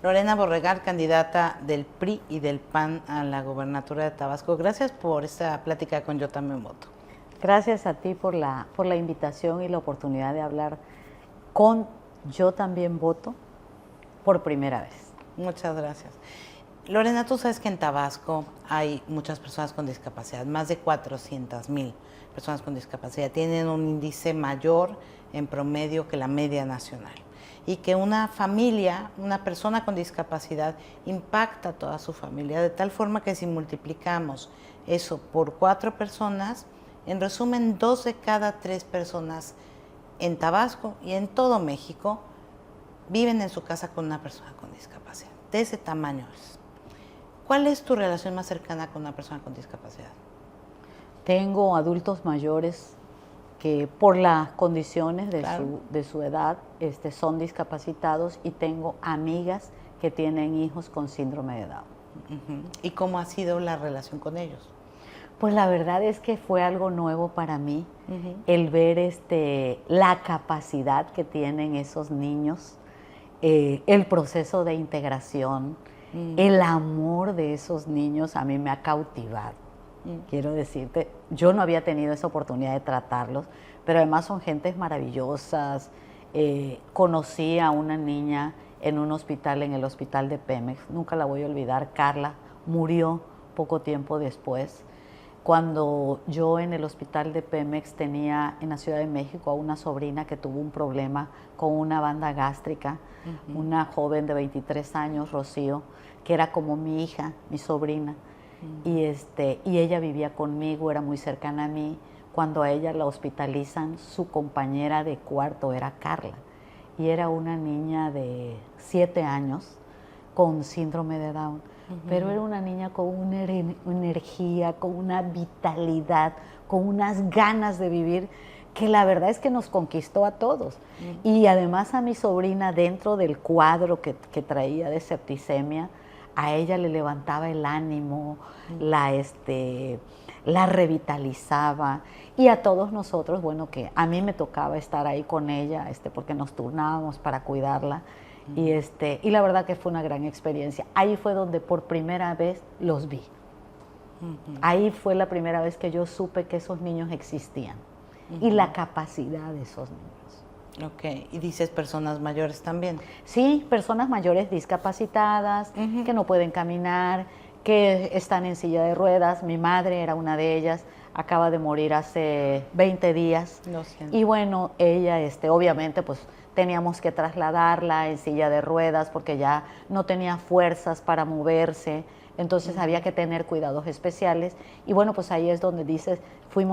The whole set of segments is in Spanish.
Lorena Borregar, candidata del PRI y del PAN a la gobernatura de Tabasco. Gracias por esta plática con Yo También Voto. Gracias a ti por la invitación y la oportunidad de hablar con Yo También Voto por primera vez. Muchas gracias. Lorena, tú sabes que en Tabasco hay muchas personas con discapacidad, más de 400,000 personas con discapacidad. Tienen un índice mayor en promedio que la media nacional. Y que una familia, una persona con discapacidad, impacta a toda su familia, de tal forma que si multiplicamos eso por 4 personas, en resumen, 2 de cada 3 personas en Tabasco y en todo México viven en su casa con una persona con discapacidad. De ese tamaño es. ¿Cuál es tu relación más cercana con una persona con discapacidad? Tengo adultos mayores que por las condiciones de, Claro. su edad son discapacitados, y tengo amigas que tienen hijos con síndrome de Down. ¿Y cómo ha sido la relación con ellos? Pues la verdad es que fue algo nuevo para mí, el ver la capacidad que tienen esos niños, el proceso de integración, el amor de esos niños a mí me ha cautivado. Quiero decirte, yo no había tenido esa oportunidad de tratarlos, pero además son gentes maravillosas. Conocí a una niña en un hospital, en el hospital de Pemex, nunca la voy a olvidar. Carla murió poco tiempo después. Cuando yo en el hospital de Pemex tenía en la Ciudad de México a una sobrina que tuvo un problema con una banda gástrica, una joven de 23 años, Rocío, que era como mi hija, mi sobrina. Y ella vivía conmigo, era muy cercana a mí. Cuando a ella la hospitalizan, su compañera de cuarto era Carla, y era una niña de 7 años con síndrome de Down, pero era una niña con una energía, con una vitalidad, con unas ganas de vivir, que la verdad es que nos conquistó a todos. Y además a mi sobrina, dentro del cuadro que traía de septicemia, a ella le levantaba el ánimo, la revitalizaba, y a todos nosotros, bueno, que a mí me tocaba estar ahí con ella, porque nos turnábamos para cuidarla, y la verdad que fue una gran experiencia. Ahí fue donde por primera vez los vi. Ahí fue la primera vez que yo supe que esos niños existían, y la capacidad de esos niños. Ok, y dices personas mayores también. Sí, personas mayores discapacitadas, que no pueden caminar, que están en silla de ruedas. Mi madre era una de ellas, acaba de morir hace 20 días. Lo siento. Y bueno, ella, obviamente, pues teníamos que trasladarla en silla de ruedas porque ya no tenía fuerzas para moverse. Entonces había que tener cuidados especiales, y bueno, pues ahí es donde dices,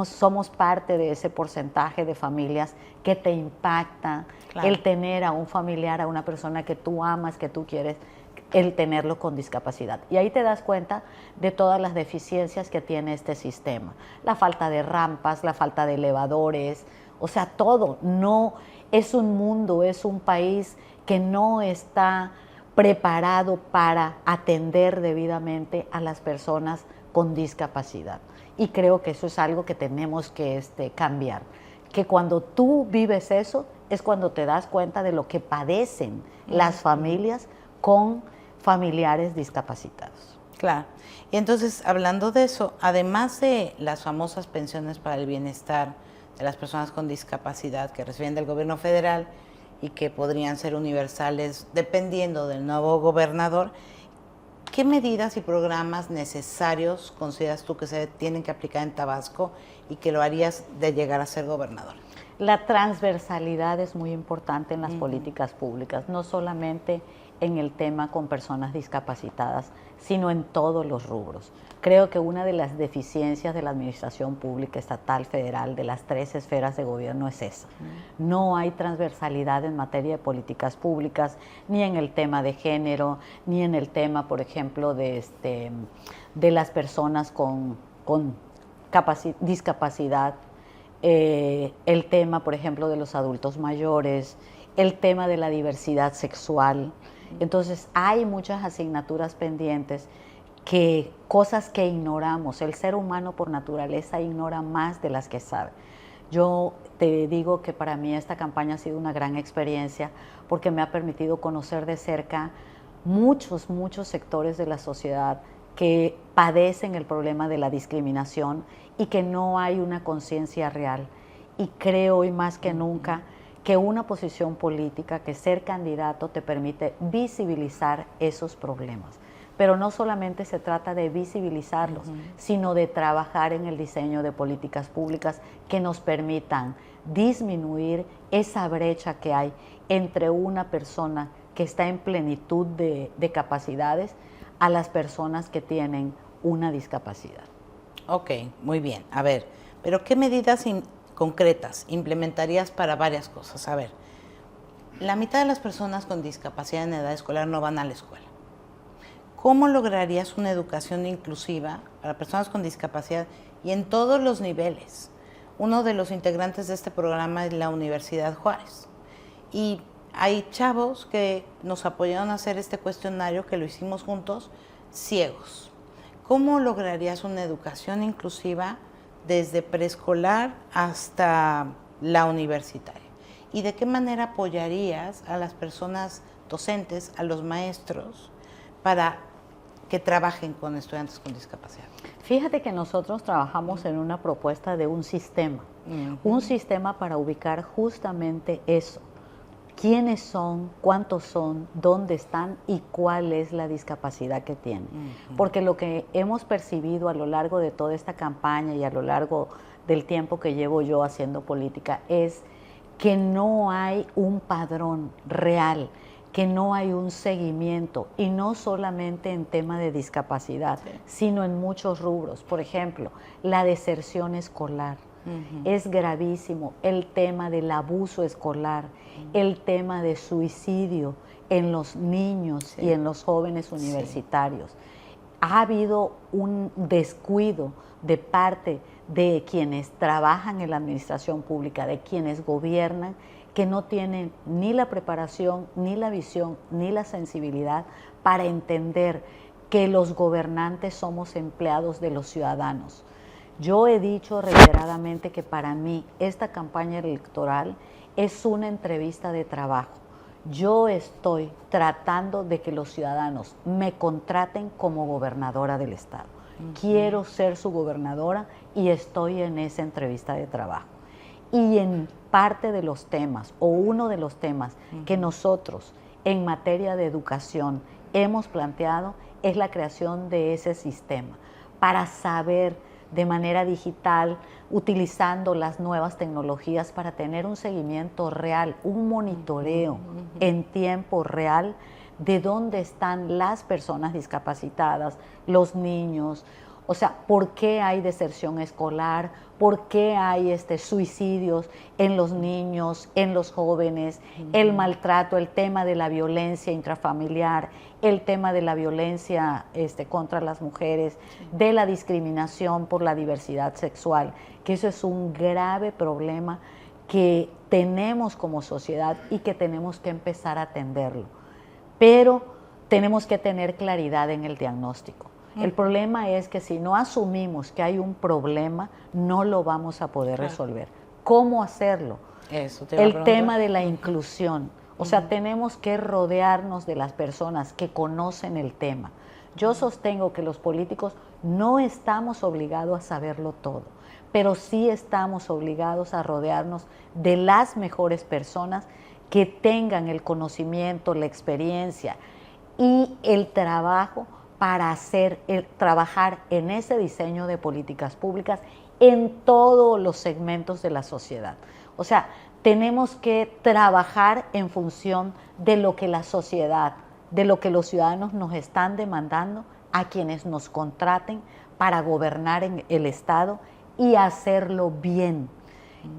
somos parte de ese porcentaje de familias que te impacta. Claro. El tener a un familiar, a una persona que tú amas, que tú quieres, el tenerlo con discapacidad. Y ahí te das cuenta de todas las deficiencias que tiene este sistema. La falta de rampas, la falta de elevadores, o sea, todo. No es un mundo, es un país que no está preparado para atender debidamente a las personas con discapacidad. Y creo que eso es algo que tenemos que cambiar. Que cuando tú vives eso, es cuando te das cuenta de lo que padecen las familias con familiares discapacitados. Claro. Y entonces, hablando de eso, además de las famosas pensiones para el bienestar de las personas con discapacidad que reciben del gobierno federal y que podrían ser universales dependiendo del nuevo gobernador, ¿qué medidas y programas necesarios consideras tú que se tienen que aplicar en Tabasco y que lo harías de llegar a ser gobernador? La transversalidad es muy importante en las políticas públicas, no solamente en el tema con personas discapacitadas, sino en todos los rubros. Creo que una de las deficiencias de la administración pública, estatal, federal, de las 3 esferas de gobierno es esa. No hay transversalidad en materia de políticas públicas, ni en el tema de género, ni en el tema, por ejemplo, de las personas con discapacidad, el tema, por ejemplo, de los adultos mayores, el tema de la diversidad sexual. Entonces hay muchas asignaturas pendientes, cosas que ignoramos. El ser humano por naturaleza ignora más de las que sabe. Yo te digo que para mí esta campaña ha sido una gran experiencia porque me ha permitido conocer de cerca muchos sectores de la sociedad que padecen el problema de la discriminación y que no hay una conciencia real. Y creo hoy más que nunca que una posición política, que ser candidato te permite visibilizar esos problemas. Pero no solamente se trata de visibilizarlos, sino de trabajar en el diseño de políticas públicas que nos permitan disminuir esa brecha que hay entre una persona que está en plenitud de capacidades a las personas que tienen una discapacidad. Ok, muy bien. A ver, pero ¿qué medidas concretas implementarías para varias cosas? A ver, la mitad de las personas con discapacidad en edad escolar no van a la escuela. ¿Cómo lograrías una educación inclusiva para personas con discapacidad y en todos los niveles? Uno de los integrantes de este programa es la Universidad Juárez. Y hay chavos que nos apoyaron a hacer este cuestionario, que lo hicimos juntos, ciegos. ¿Cómo lograrías una educación inclusiva desde preescolar hasta la universitaria? ¿Y de qué manera apoyarías a las personas docentes, a los maestros, para que trabajen con estudiantes con discapacidad? Fíjate que nosotros trabajamos en una propuesta de un sistema para ubicar justamente eso. ¿Quiénes son, cuántos son, dónde están y cuál es la discapacidad que tienen? Porque lo que hemos percibido a lo largo de toda esta campaña y a lo largo del tiempo que llevo yo haciendo política es que no hay un padrón real, que no hay un seguimiento, y no solamente en tema de discapacidad, sino en muchos rubros. Por ejemplo, la deserción escolar. Es gravísimo el tema del abuso escolar, el tema de suicidio en los niños y en los jóvenes universitarios. Ha habido un descuido de parte de quienes trabajan en la administración pública, de quienes gobiernan, que no tienen ni la preparación, ni la visión, ni la sensibilidad para entender que los gobernantes somos empleados de los ciudadanos. Yo he dicho reiteradamente que para mí esta campaña electoral es una entrevista de trabajo. Yo estoy tratando de que los ciudadanos me contraten como gobernadora del estado. Quiero ser su gobernadora y estoy en esa entrevista de trabajo. Y en parte de los temas, o uno de los temas que nosotros en materia de educación hemos planteado, es la creación de ese sistema para saber de manera digital, utilizando las nuevas tecnologías para tener un seguimiento real, un monitoreo en tiempo real de dónde están las personas discapacitadas, los niños. O sea, ¿por qué hay deserción escolar? ¿Por qué hay suicidios en los niños, en los jóvenes? El maltrato, el tema de la violencia intrafamiliar, el tema de la violencia contra las mujeres, de la discriminación por la diversidad sexual, que eso es un grave problema que tenemos como sociedad y que tenemos que empezar a atenderlo. Pero tenemos que tener claridad en el diagnóstico. El problema es que si no asumimos que hay un problema, no lo vamos a poder resolver. ¿Cómo hacerlo? El tema de la inclusión. O sea, tenemos que rodearnos de las personas que conocen el tema. Yo sostengo que los políticos no estamos obligados a saberlo todo, pero sí estamos obligados a rodearnos de las mejores personas que tengan el conocimiento, la experiencia y el trabajo para trabajar en ese diseño de políticas públicas en todos los segmentos de la sociedad. O sea, tenemos que trabajar en función de lo que la sociedad, de lo que los ciudadanos nos están demandando a quienes nos contraten para gobernar en el Estado y hacerlo bien.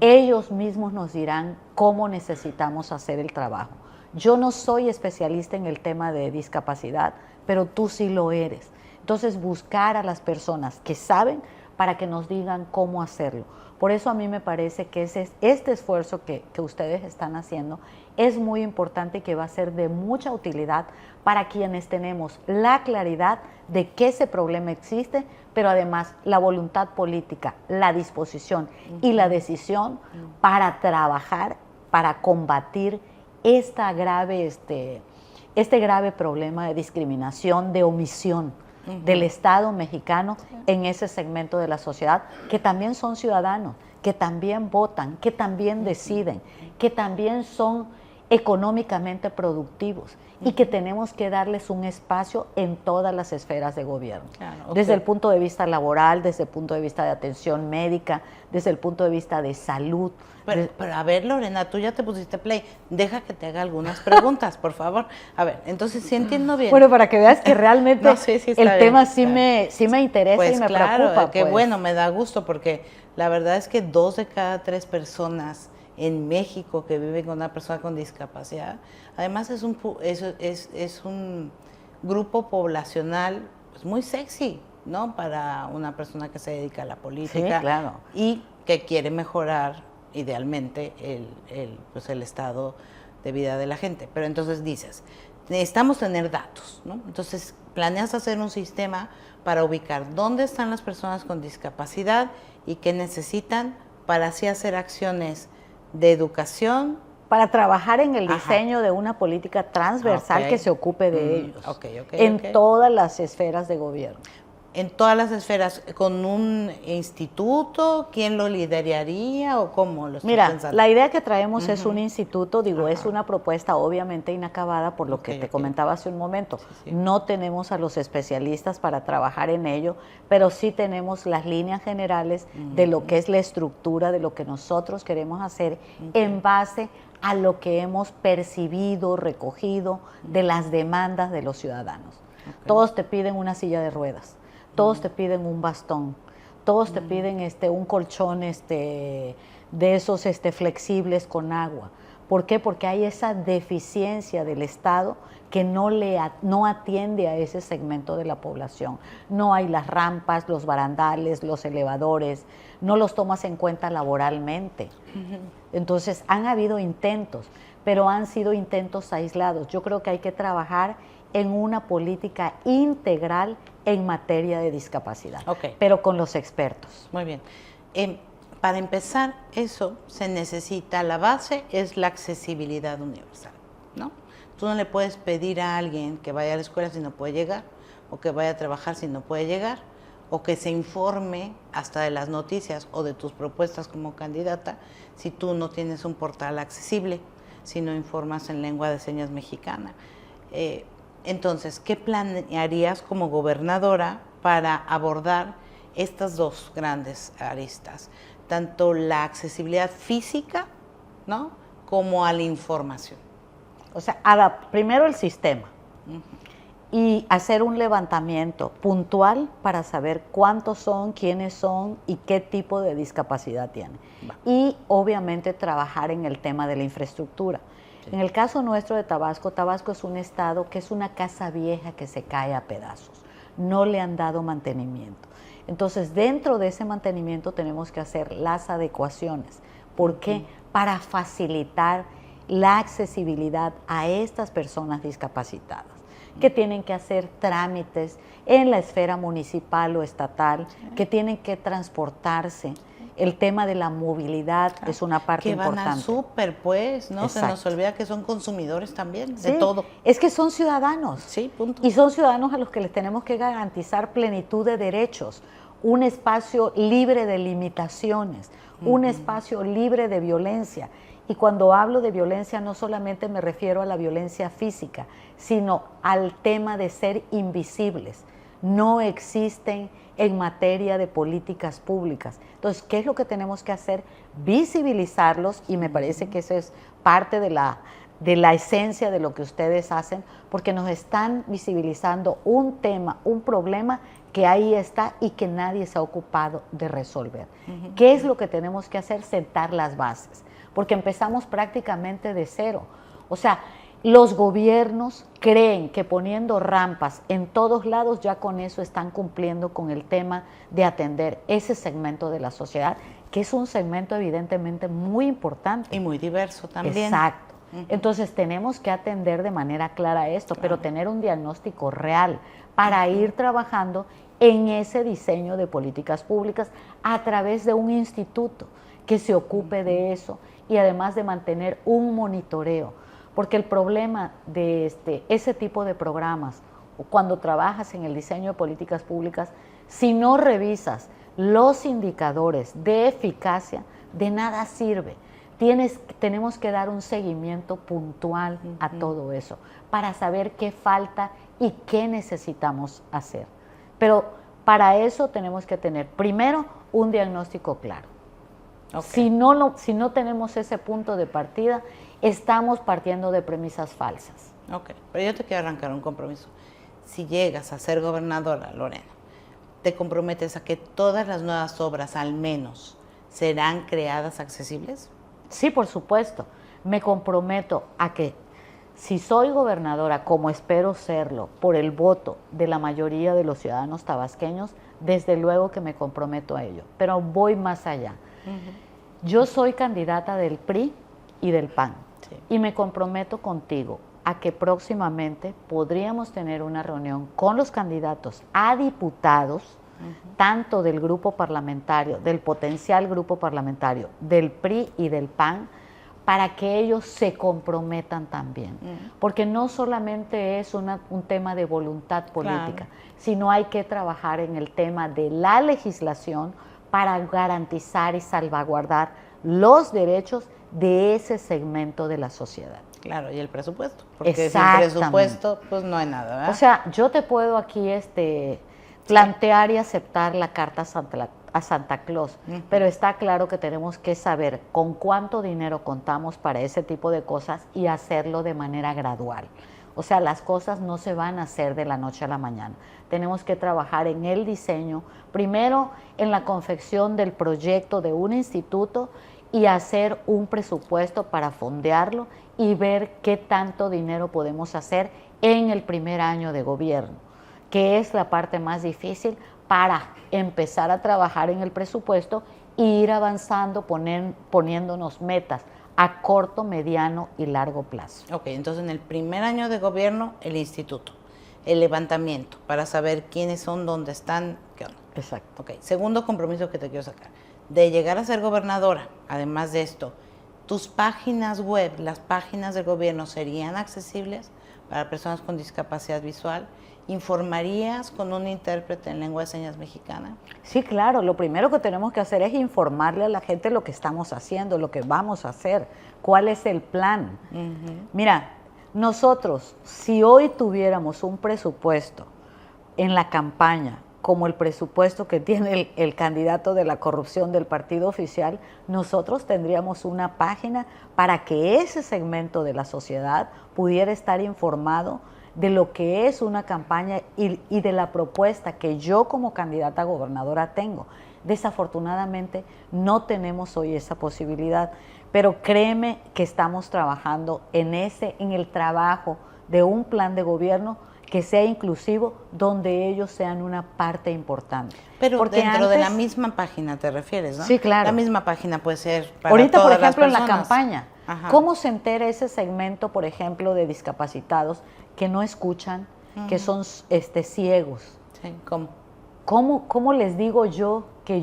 Ellos mismos nos dirán cómo necesitamos hacer el trabajo. Yo no soy especialista en el tema de discapacidad, pero tú sí lo eres. Entonces, buscar a las personas que saben para que nos digan cómo hacerlo. Por eso a mí me parece que este esfuerzo que ustedes están haciendo es muy importante y que va a ser de mucha utilidad para quienes tenemos la claridad de que ese problema existe, pero además la voluntad política, la disposición y la decisión para trabajar, para combatir esta grave este grave problema de discriminación, de omisión del Estado mexicano en ese segmento de la sociedad, que también son ciudadanos, que también votan, que también deciden, que también son económicamente productivos y que tenemos que darles un espacio en todas las esferas de gobierno. Claro, desde el punto de vista laboral, desde el punto de vista de atención médica, desde el punto de vista de salud. Pero a ver, Lorena, tú ya te pusiste play. Deja que te haga algunas preguntas, por favor. A ver, entonces, si entiendo bien. Bueno, para que veas que realmente no, sí, el bien, tema sí me interesa pues y me claro, preocupa. Que bueno, me da gusto porque la verdad es que 2 de cada 3 personas en México que viven con una persona con discapacidad, además es un grupo poblacional pues, muy sexy, ¿no? Para una persona que se dedica a la política, sí, claro, y que quiere mejorar idealmente el estado de vida de la gente. Pero entonces dices, necesitamos tener datos, ¿no? Entonces planeas hacer un sistema para ubicar dónde están las personas con discapacidad y qué necesitan para así hacer acciones de educación. Para trabajar en el diseño de una política transversal que se ocupe de ellos, en todas las esferas de gobierno. En todas las esferas, ¿con un instituto? ¿Quién lo lideraría o cómo lo estás pensando? Mira, la idea que traemos es un instituto, es una propuesta obviamente inacabada por lo que te comentaba hace un momento. Sí. No tenemos a los especialistas para trabajar en ello, pero sí tenemos las líneas generales de lo que es la estructura, de lo que nosotros queremos hacer en base a lo que hemos percibido, recogido de las demandas de los ciudadanos. Todos te piden una silla de ruedas. Todos te piden un bastón, todos te piden un colchón de esos flexibles con agua. ¿Por qué? Porque hay esa deficiencia del Estado que no atiende a ese segmento de la población. No hay las rampas, los barandales, los elevadores, no los tomas en cuenta laboralmente. Entonces, han habido intentos, pero han sido intentos aislados. Yo creo que hay que trabajar en una política integral en materia de discapacidad, pero con los expertos. Muy bien. Para empezar, eso se necesita, la base es la accesibilidad universal, ¿no? Tú no le puedes pedir a alguien que vaya a la escuela si no puede llegar, o que vaya a trabajar si no puede llegar, o que se informe hasta de las noticias o de tus propuestas como candidata si tú no tienes un portal accesible, si no informas en lengua de señas mexicana. Entonces, ¿qué planearías como gobernadora para abordar estas 2 grandes aristas? Tanto la accesibilidad física, ¿no?, como a la información. O sea, primero el sistema y hacer un levantamiento puntual para saber cuántos son, quiénes son y qué tipo de discapacidad tienen. Y obviamente trabajar en el tema de la infraestructura. En el caso nuestro de Tabasco, Tabasco es un estado que es una casa vieja que se cae a pedazos. No le han dado mantenimiento. Entonces, dentro de ese mantenimiento tenemos que hacer las adecuaciones. ¿Por qué? Para facilitar la accesibilidad a estas personas discapacitadas, que tienen que hacer trámites en la esfera municipal o estatal, que tienen que transportarse. El tema de la movilidad es una parte importante. Que van al súper, pues, ¿no? Exacto. Se nos olvida que son consumidores también, de todo. Es que son ciudadanos. Sí, punto. Y son ciudadanos a los que les tenemos que garantizar plenitud de derechos, un espacio libre de limitaciones, un espacio libre de violencia. Y cuando hablo de violencia no solamente me refiero a la violencia física, sino al tema de ser invisibles. No existen en materia de políticas públicas. Entonces, ¿qué es lo que tenemos que hacer? Visibilizarlos, y me parece que eso es parte de la esencia de lo que ustedes hacen, porque nos están visibilizando un tema, un problema que ahí está y que nadie se ha ocupado de resolver. ¿Qué es lo que tenemos que hacer? Sentar las bases, porque empezamos prácticamente de cero. O sea, los gobiernos creen que poniendo rampas en todos lados ya con eso están cumpliendo con el tema de atender ese segmento de la sociedad, que es un segmento evidentemente muy importante. Y muy diverso también. Exacto. Entonces tenemos que atender de manera clara esto, pero tener un diagnóstico real para ir trabajando en ese diseño de políticas públicas a través de un instituto que se ocupe de eso y además de mantener un monitoreo. porque el problema de ese tipo de programas, o cuando trabajas en el diseño de políticas públicas, si no revisas los indicadores de eficacia, de nada sirve. Tenemos que dar un seguimiento puntual a todo eso para saber qué falta y qué necesitamos hacer. Pero para eso tenemos que tener primero un diagnóstico claro. Okay. Si no tenemos ese punto de partida, estamos partiendo de premisas falsas. Ok, pero yo te quiero arrancar un compromiso. Si llegas a ser gobernadora, Lorena, ¿te comprometes a que todas las nuevas obras, al menos, serán creadas accesibles? Sí, por supuesto. Me comprometo a que si soy gobernadora, como espero serlo, por el voto de la mayoría de los ciudadanos tabasqueños, desde luego que me comprometo a ello. Pero voy más allá. Yo soy candidata del PRI y del PAN. Sí. Y me comprometo contigo a que próximamente podríamos tener una reunión con los candidatos a diputados, tanto del grupo parlamentario, del potencial grupo parlamentario, del PRI y del PAN, para que ellos se comprometan también. Porque no solamente es un tema de voluntad política, sino hay que trabajar en el tema de la legislación para garantizar y salvaguardar los derechos de ese segmento de la sociedad. Claro, y el presupuesto, porque sin presupuesto pues no hay nada, ¿verdad? O sea, yo te puedo aquí plantear y aceptar la carta a Santa Claus, pero está claro que tenemos que saber con cuánto dinero contamos para ese tipo de cosas y hacerlo de manera gradual. O sea, las cosas no se van a hacer de la noche a la mañana. Tenemos que trabajar en el diseño, primero en la confección del proyecto de un instituto y hacer un presupuesto para fondearlo y ver qué tanto dinero podemos hacer en el primer año de gobierno, que es la parte más difícil para empezar a trabajar en el presupuesto e ir avanzando, poniéndonos metas a corto, mediano y largo plazo. Ok, entonces en el primer año de gobierno, el instituto, el levantamiento, para saber quiénes son, dónde están, qué onda. Exacto. Ok, segundo compromiso que te quiero sacar, de llegar a ser gobernadora, además de esto, ¿tus páginas web, las páginas del gobierno serían accesibles para personas con discapacidad visual? ¿Informarías con un intérprete en lengua de señas mexicana? Sí, claro. Lo primero que tenemos que hacer es informarle a la gente lo que estamos haciendo, lo que vamos a hacer, cuál es el plan. Mira, nosotros, si hoy tuviéramos un presupuesto en la campaña, como el presupuesto que tiene el candidato de la corrupción del partido oficial, nosotros tendríamos una página para que ese segmento de la sociedad pudiera estar informado de lo que es una campaña y de la propuesta que yo como candidata a gobernadora tengo. Desafortunadamente no tenemos hoy esa posibilidad, pero créeme que estamos trabajando en el trabajo de un plan de gobierno que sea inclusivo, donde ellos sean una parte importante. Pero porque dentro de la misma página te refieres, ¿no? Sí, claro. La misma página puede ser para ahorita, todas por ejemplo, las en la campaña, ¿cómo se entera ese segmento, por ejemplo, de discapacitados que no escuchan, que son ciegos? Sí, ¿Cómo les digo yo que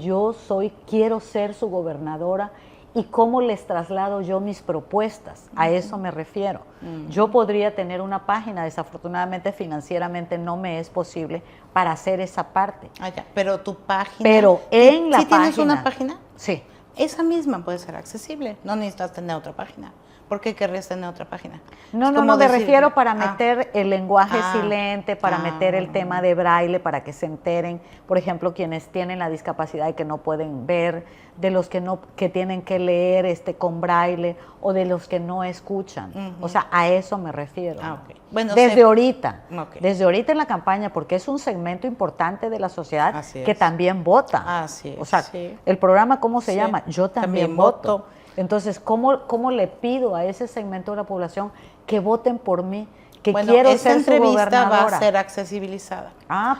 quiero ser su gobernadora? ¿Y cómo les traslado yo mis propuestas? A eso me refiero. Yo podría tener una página, desafortunadamente financieramente no me es posible para hacer esa parte. Ya. Pero tu página... Pero en la página... ¿Sí tienes una página? Sí. Esa misma puede ser accesible, no necesitas tener otra página. ¿Por qué querrías tener otra página? No, me refiero para meter el lenguaje silente, para meter el tema de braille, para que se enteren, por ejemplo, quienes tienen la discapacidad y que no pueden ver, de los que tienen que leer con braille o de los que no escuchan. O sea, a eso me refiero. Okay. Bueno, desde ahorita en la campaña, porque es un segmento importante de la sociedad que también vota. Así es. O sea, el programa, ¿cómo se llama? Yo también voto. Entonces, ¿cómo le pido a ese segmento de la población que voten por mí, que quiero ser su gobernadora? Esta entrevista va a ser accesibilizada.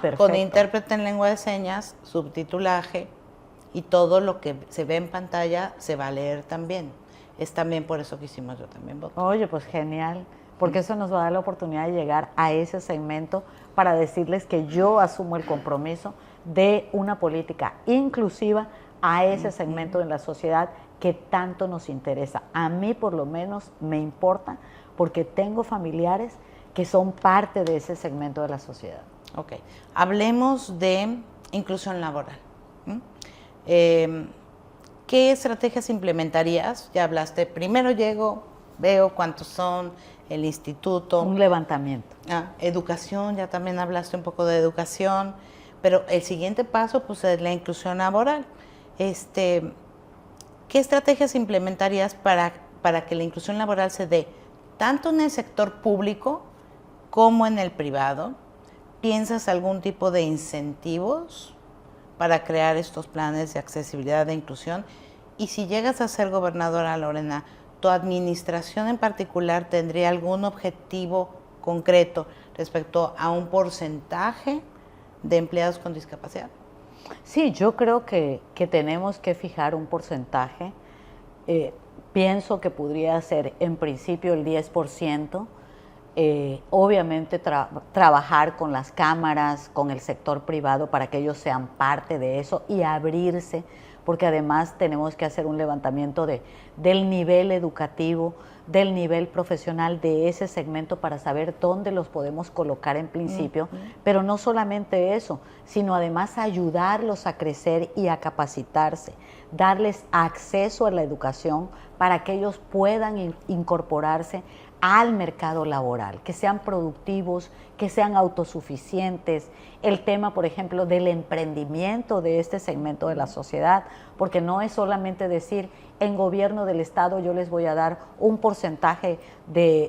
Perfecto. Con intérprete en lengua de señas, subtitulaje, y todo lo que se ve en pantalla se va a leer también. Es también por eso que hicimos Yo También Voto. Oye, pues genial, porque eso nos va a dar la oportunidad de llegar a ese segmento para decirles que yo asumo el compromiso de una política inclusiva a ese segmento de la sociedad que tanto nos interesa. A mí por lo menos me importa, porque tengo familiares que son parte de ese segmento de la sociedad. Ok, hablemos de inclusión laboral. ¿Qué estrategias implementarías? Ya hablaste, primero llego, veo cuántos son, el instituto. Un levantamiento. Educación, ya también hablaste un poco de educación, pero el siguiente paso pues es la inclusión laboral. ¿Qué estrategias implementarías para que la inclusión laboral se dé tanto en el sector público como en el privado? ¿Piensas algún tipo de incentivos para crear estos planes de accesibilidad e inclusión? Y si llegas a ser gobernadora, Lorena, ¿tu administración en particular tendría algún objetivo concreto respecto a un porcentaje de empleados con discapacidad? Sí, yo creo que tenemos que fijar un porcentaje. Pienso que podría ser en principio el 10%. Obviamente trabajar con las cámaras, con el sector privado para que ellos sean parte de eso y abrirse, porque además tenemos que hacer un levantamiento del nivel educativo, del nivel profesional de ese segmento para saber dónde los podemos colocar en principio, pero no solamente eso, sino además ayudarlos a crecer y a capacitarse, darles acceso a la educación para que ellos puedan incorporarse al mercado laboral, que sean productivos, que sean autosuficientes. El tema, por ejemplo, del emprendimiento de este segmento de la sociedad, porque no es solamente decir, en gobierno del Estado yo les voy a dar un porcentaje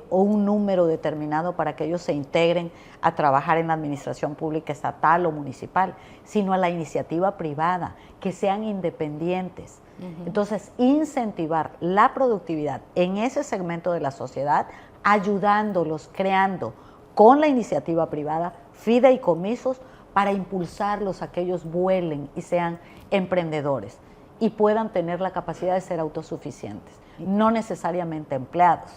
o un número determinado para que ellos se integren a trabajar en la administración pública estatal o municipal, sino a la iniciativa privada, que sean independientes. Entonces, incentivar la productividad en ese segmento de la sociedad, ayudándolos, creando con la iniciativa privada fideicomisos para impulsarlos a que ellos vuelen y sean emprendedores y puedan tener la capacidad de ser autosuficientes, no necesariamente empleados.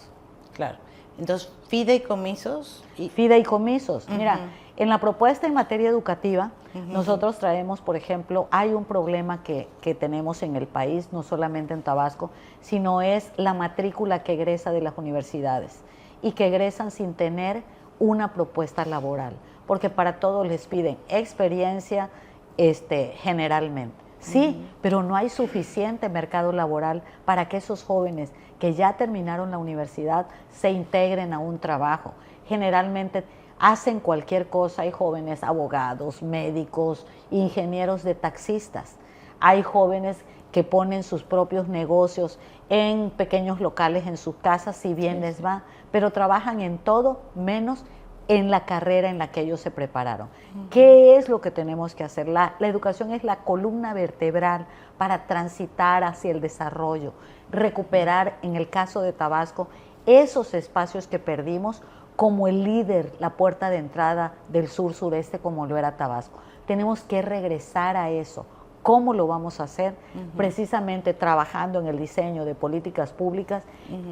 Claro. Entonces, fideicomisos. Fideicomisos. Mira, en la propuesta en materia educativa, nosotros traemos, por ejemplo, hay un problema que tenemos en el país, no solamente en Tabasco, sino es la matrícula que egresa de las universidades y que egresan sin tener una propuesta laboral, porque para todos les piden experiencia generalmente. Sí, pero no hay suficiente mercado laboral para que esos jóvenes que ya terminaron la universidad se integren a un trabajo. Generalmente hacen cualquier cosa, hay jóvenes abogados, médicos, ingenieros de taxistas, hay jóvenes que ponen sus propios negocios en pequeños locales en sus casas, si bien les va, pero trabajan en todo menos en la carrera en la que ellos se prepararon. ¿Qué es lo que tenemos que hacer? La educación es la columna vertebral para transitar hacia el desarrollo, recuperar, en el caso de Tabasco, esos espacios que perdimos como el líder, la puerta de entrada del sur-sureste como lo era Tabasco. Tenemos que regresar a eso. ¿Cómo lo vamos a hacer? Precisamente trabajando en el diseño de políticas públicas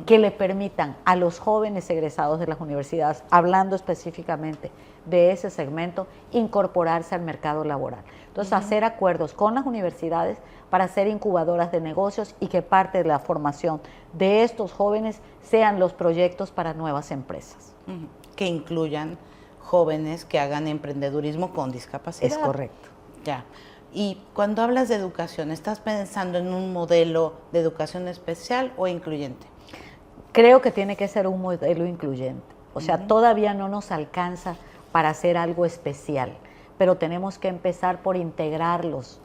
que le permitan a los jóvenes egresados de las universidades, hablando específicamente de ese segmento, incorporarse al mercado laboral. Entonces, hacer acuerdos con las universidades para ser incubadoras de negocios y que parte de la formación de estos jóvenes sean los proyectos para nuevas empresas. Que incluyan jóvenes que hagan emprendedurismo con discapacidad. Es correcto. Ya. Y cuando hablas de educación, ¿estás pensando en un modelo de educación especial o incluyente? Creo que tiene que ser un modelo incluyente. O sea, todavía no nos alcanza para hacer algo especial, pero tenemos que empezar por integrarlos,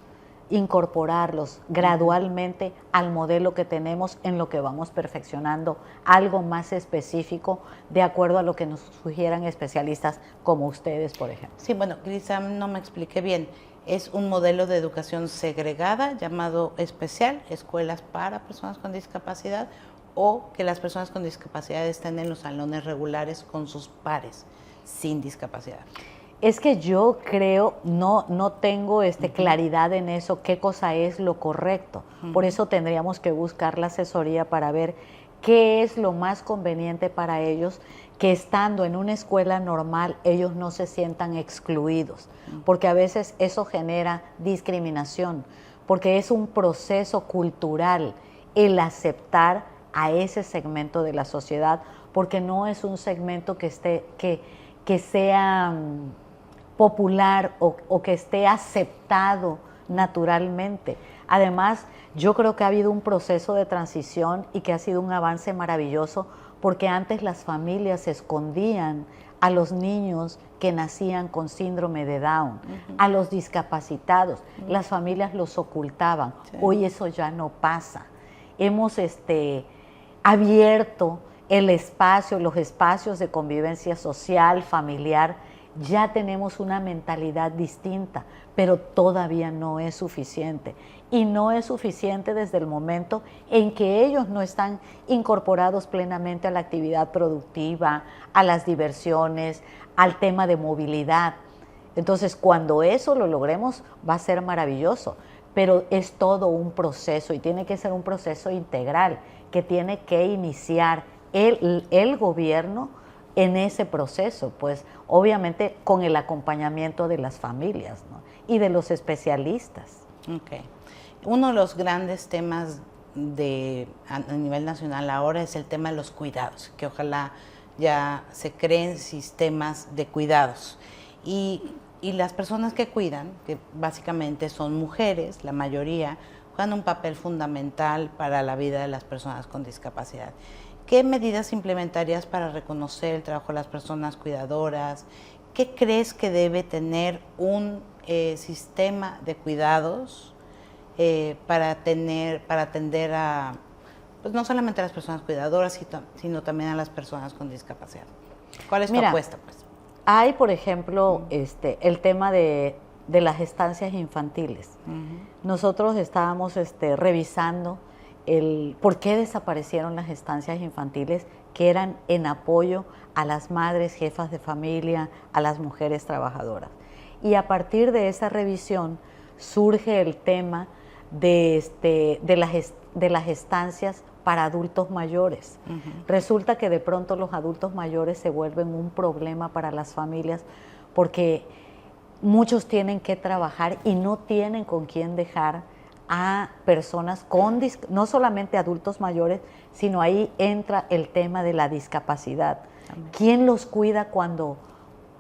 incorporarlos gradualmente al modelo que tenemos, en lo que vamos perfeccionando algo más específico de acuerdo a lo que nos sugieran especialistas como ustedes, por ejemplo. Sí, bueno, quizá no me expliqué bien. Es un modelo de educación segregada llamado especial, escuelas para personas con discapacidad, o que las personas con discapacidad estén en los salones regulares con sus pares sin discapacidad. Es que yo creo, no tengo claridad en eso, qué cosa es lo correcto. Por eso tendríamos que buscar la asesoría para ver qué es lo más conveniente para ellos, que estando en una escuela normal ellos no se sientan excluidos, porque a veces eso genera discriminación, porque es un proceso cultural el aceptar a ese segmento de la sociedad, porque no es un segmento que sea popular o que esté aceptado naturalmente. Además, yo creo que ha habido un proceso de transición y que ha sido un avance maravilloso, porque antes las familias escondían a los niños que nacían con síndrome de Down, a los discapacitados, las familias los ocultaban. Sí. Hoy eso ya no pasa. Hemos abierto el espacio, los espacios de convivencia social, familiar. Ya tenemos una mentalidad distinta, pero todavía no es suficiente. Y no es suficiente desde el momento en que ellos no están incorporados plenamente a la actividad productiva, a las diversiones, al tema de movilidad. Entonces, cuando eso lo logremos, va a ser maravilloso, pero es todo un proceso y tiene que ser un proceso integral que tiene que iniciar el gobierno en ese proceso, pues obviamente con el acompañamiento de las familias, ¿no? Y de los especialistas. Okay. Uno de los grandes temas a nivel nacional ahora es el tema de los cuidados, que ojalá ya se creen sistemas de cuidados. Y las personas que cuidan, que básicamente son mujeres, la mayoría, juegan un papel fundamental para la vida de las personas con discapacidad. ¿Qué medidas implementarías para reconocer el trabajo de las personas cuidadoras? ¿Qué crees que debe tener un sistema de cuidados para atender a, pues no solamente a las personas cuidadoras, sino también a las personas con discapacidad? ¿Cuál es tu apuesta, pues? Hay, por ejemplo, el tema de las estancias infantiles. Nosotros estábamos revisando por qué desaparecieron las estancias infantiles, que eran en apoyo a las madres, jefas de familia, a las mujeres trabajadoras. Y a partir de esa revisión surge el tema de las estancias para adultos mayores. Resulta que de pronto los adultos mayores se vuelven un problema para las familias porque muchos tienen que trabajar y no tienen con quién dejar a personas no solamente adultos mayores, sino ahí entra el tema de la discapacidad. ¿Quién los cuida cuando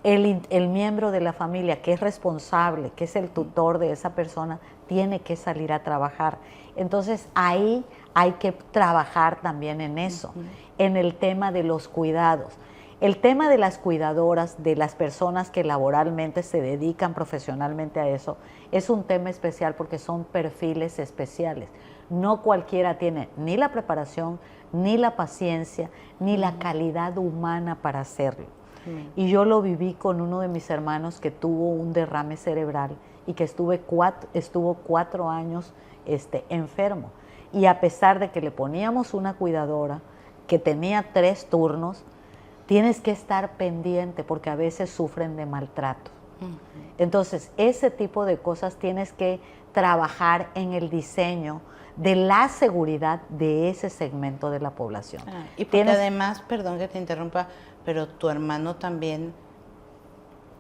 el miembro de la familia que es responsable, que es el tutor de esa persona, tiene que salir a trabajar? Entonces ahí hay que trabajar también en eso, en el tema de los cuidados. El tema de las cuidadoras, de las personas que laboralmente se dedican profesionalmente a eso, es un tema especial porque son perfiles especiales. No cualquiera tiene ni la preparación, ni la paciencia, ni la calidad humana para hacerlo. Y yo lo viví con uno de mis hermanos que tuvo un derrame cerebral y que estuvo 4 años enfermo. Y a pesar de que le poníamos una cuidadora que tenía 3 turnos, tienes que estar pendiente porque a veces sufren de maltrato. Entonces, ese tipo de cosas tienes que trabajar en el diseño de la seguridad de ese segmento de la población. Y porque además, perdón que te interrumpa, pero tu hermano también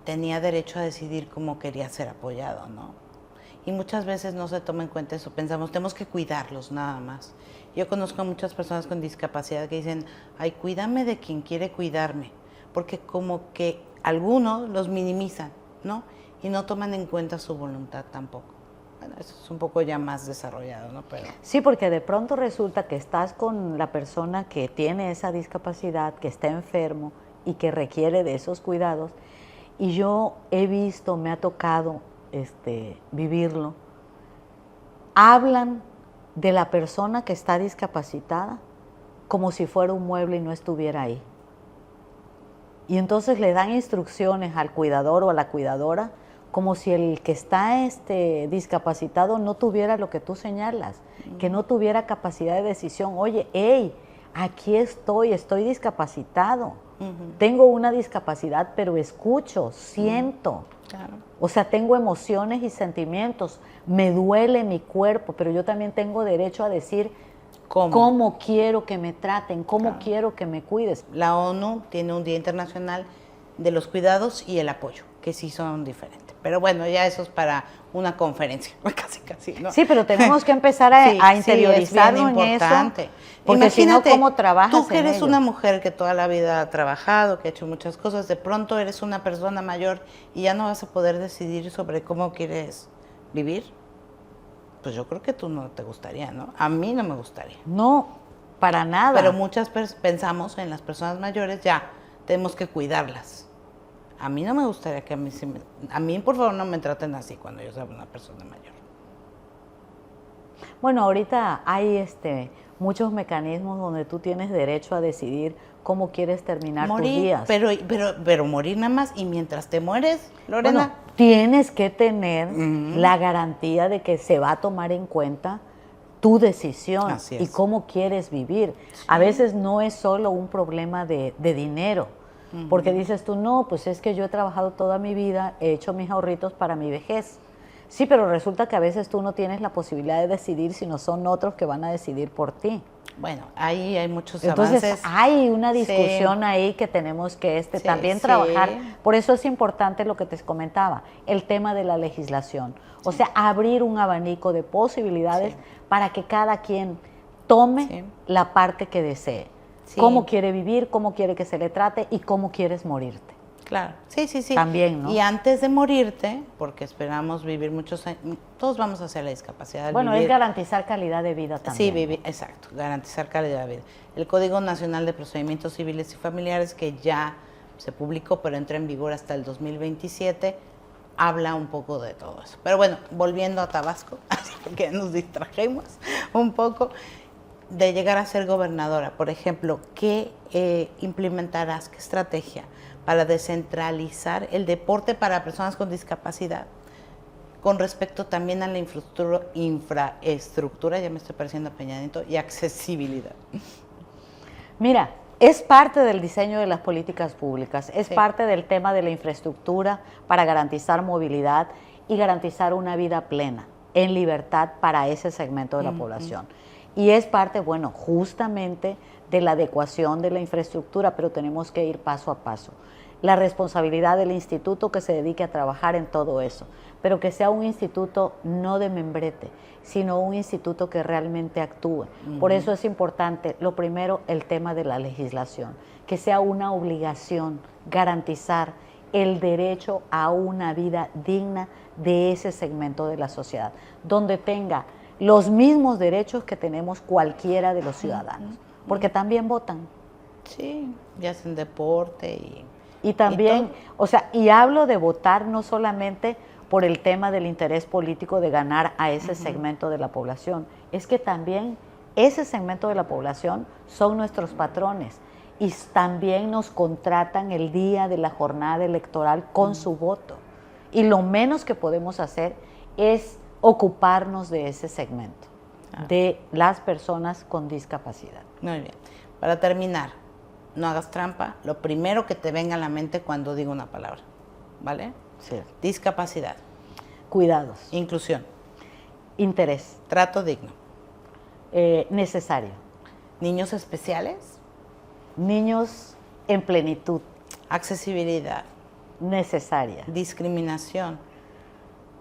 tenía derecho a decidir cómo quería ser apoyado, ¿no? Y muchas veces no se toma en cuenta eso, pensamos, tenemos que cuidarlos nada más. Yo conozco a muchas personas con discapacidad que dicen, ay, cuídame de quien quiere cuidarme, porque como que algunos los minimizan, ¿no? Y no toman en cuenta su voluntad tampoco. Bueno, eso es un poco ya más desarrollado, ¿no? Pero sí, porque de pronto resulta que estás con la persona que tiene esa discapacidad, que está enfermo y que requiere de esos cuidados, y yo he visto, me ha tocado vivirlo, hablan de la persona que está discapacitada como si fuera un mueble y no estuviera ahí. Y entonces le dan instrucciones al cuidador o a la cuidadora como si el que está discapacitado no tuviera lo que tú señalas, que no tuviera capacidad de decisión. Oye, hey, aquí estoy discapacitado, tengo una discapacidad, pero escucho, siento. Claro. O sea, tengo emociones y sentimientos, me duele mi cuerpo, pero yo también tengo derecho a decir cómo quiero que me traten, cómo quiero que me cuides. La ONU tiene un Día Internacional de los Cuidados y el Apoyo. que sí son diferentes. Pero bueno, ya eso es para una conferencia, casi, ¿no? Sí, pero tenemos que empezar a interiorizarlo en eso, porque si no, ¿cómo trabajas tú que en eres ello? una mujer que toda la vida ha trabajado, que ha hecho muchas cosas, de pronto eres una persona mayor y ya no vas a poder decidir sobre cómo quieres vivir? Pues yo creo que tú no te gustaría, ¿no? A mí no me gustaría. No, para nada. Pero muchas pensamos en las personas mayores, ya, tenemos que cuidarlas. A mí no me gustaría que a mí por favor no me traten así cuando yo sea una persona mayor. Bueno, ahorita hay muchos mecanismos donde tú tienes derecho a decidir cómo quieres terminar tus días. Pero morir nada más, y mientras te mueres, Lorena. Bueno, tienes que tener la garantía de que se va a tomar en cuenta tu decisión y cómo quieres vivir. Sí. A veces no es solo un problema de dinero, porque dices tú, no, pues es que yo he trabajado toda mi vida, he hecho mis ahorritos para mi vejez. Sí, pero resulta que a veces tú no tienes la posibilidad de decidir, sino son otros que van a decidir por ti. Bueno, ahí hay muchos Entonces, avances. hay una discusión ahí que tenemos que también trabajar. Por eso es importante lo que te comentaba, el tema de la legislación. O sea, abrir un abanico de posibilidades para que cada quien tome la parte que desee. Cómo quiere vivir, cómo quiere que se le trate y cómo quieres morirte. Claro, sí. También, ¿no? Y antes de morirte, porque esperamos vivir muchos años, todos vamos hacia la discapacidad. Bueno, es garantizar calidad de vida también. Sí, exacto, garantizar calidad de vida. El Código Nacional de Procedimientos Civiles y Familiares, que ya se publicó, pero entra en vigor hasta el 2027, habla un poco de todo eso. Pero bueno, volviendo a Tabasco, porque nos distrajemos un poco, de llegar a ser gobernadora, por ejemplo, ¿qué implementarás? ¿Qué estrategia para descentralizar el deporte para personas con discapacidad? Con respecto también a la infraestructura, ya me estoy pareciendo a Peña Nieto, y accesibilidad. Mira, es parte del diseño de las políticas públicas, es parte del tema de la infraestructura para garantizar movilidad y garantizar una vida plena, en libertad para ese segmento de la población. Y es parte, bueno, justamente de la adecuación de la infraestructura, pero tenemos que ir paso a paso. La responsabilidad del instituto que se dedique a trabajar en todo eso, pero que sea un instituto no de membrete, sino un instituto que realmente actúe. Por eso es importante, lo primero, el tema de la legislación, que sea una obligación garantizar el derecho a una vida digna de ese segmento de la sociedad, donde tenga los mismos derechos que tenemos cualquiera de los ciudadanos, porque también votan. Sí, ya hacen deporte y también, o sea, y hablo de votar no solamente por el tema del interés político de ganar a ese segmento de la población, es que también ese segmento de la población son nuestros patrones y también nos contratan el día de la jornada electoral con su voto. Y lo menos que podemos hacer es ocuparnos de ese segmento, de las personas con discapacidad. Muy bien. Para terminar, no hagas trampa, lo primero que te venga a la mente cuando digo una palabra, ¿vale? Sí. Discapacidad. Cuidados. Inclusión. Interés. Trato digno. Necesario. Niños especiales. Niños en plenitud. Accesibilidad. Necesaria. Discriminación.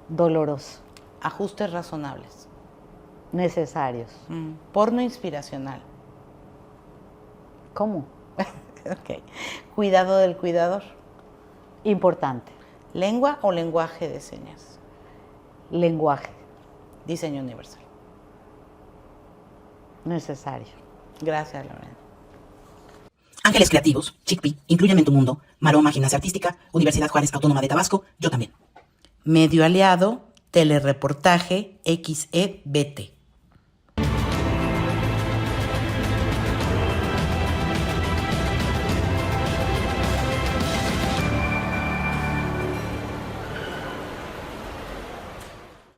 Doloroso. Ajustes razonables. Necesarios. Porno inspiracional. ¿Cómo? Ok. Cuidado del cuidador. Importante. Lengua o lenguaje de señas. Lenguaje. Diseño universal. Necesario. Gracias, Lorena. Ángeles Creativos, Chickpea, Inclúyeme en tu mundo, Maroma Gimnasia Artística, Universidad Juárez Autónoma de Tabasco, yo también. Medio aliado, telereportaje XEBT.